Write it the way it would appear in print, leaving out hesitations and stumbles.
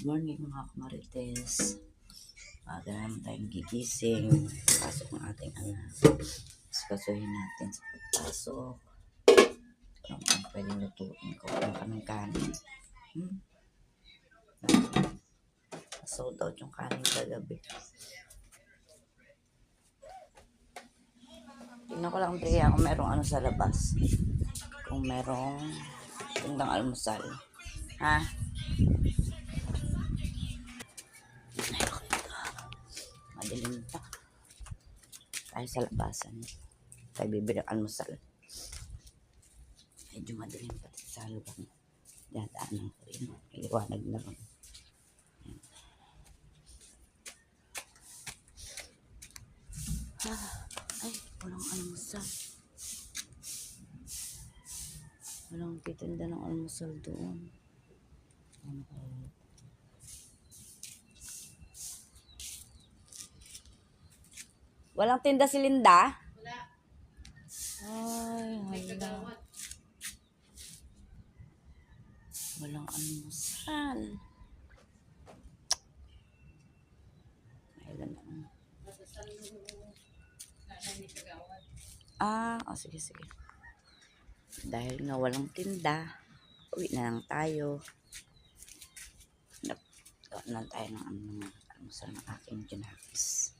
morning mga kamarites. Maaga naman tayong gigising. Pasok ng ating anak. Iskasuhin natin sa pagpasok. Kung pwedeng lutuin ko kung kanin. Sold out yung kanin kagabi. Tingnan ko lang Drea kung merong ano sa labas. Kung merong tindang almusal. Ha? Madilim pa. Tayo sa labasan. Tayo bibili ng almusal. Medyo madilim pa sa lugar. Dadaanan ko rin. Iliwanag na rin. Ay, walang almusal. Walang titinda ng almusal doon. Walang tinda si Linda? Wala. Ay, wala. Walang almusal. Ayun na. Sige, sige. Dahil nga walang tinda, uwi na lang tayo. Gawa na tayo ng almusal ng aking junakis.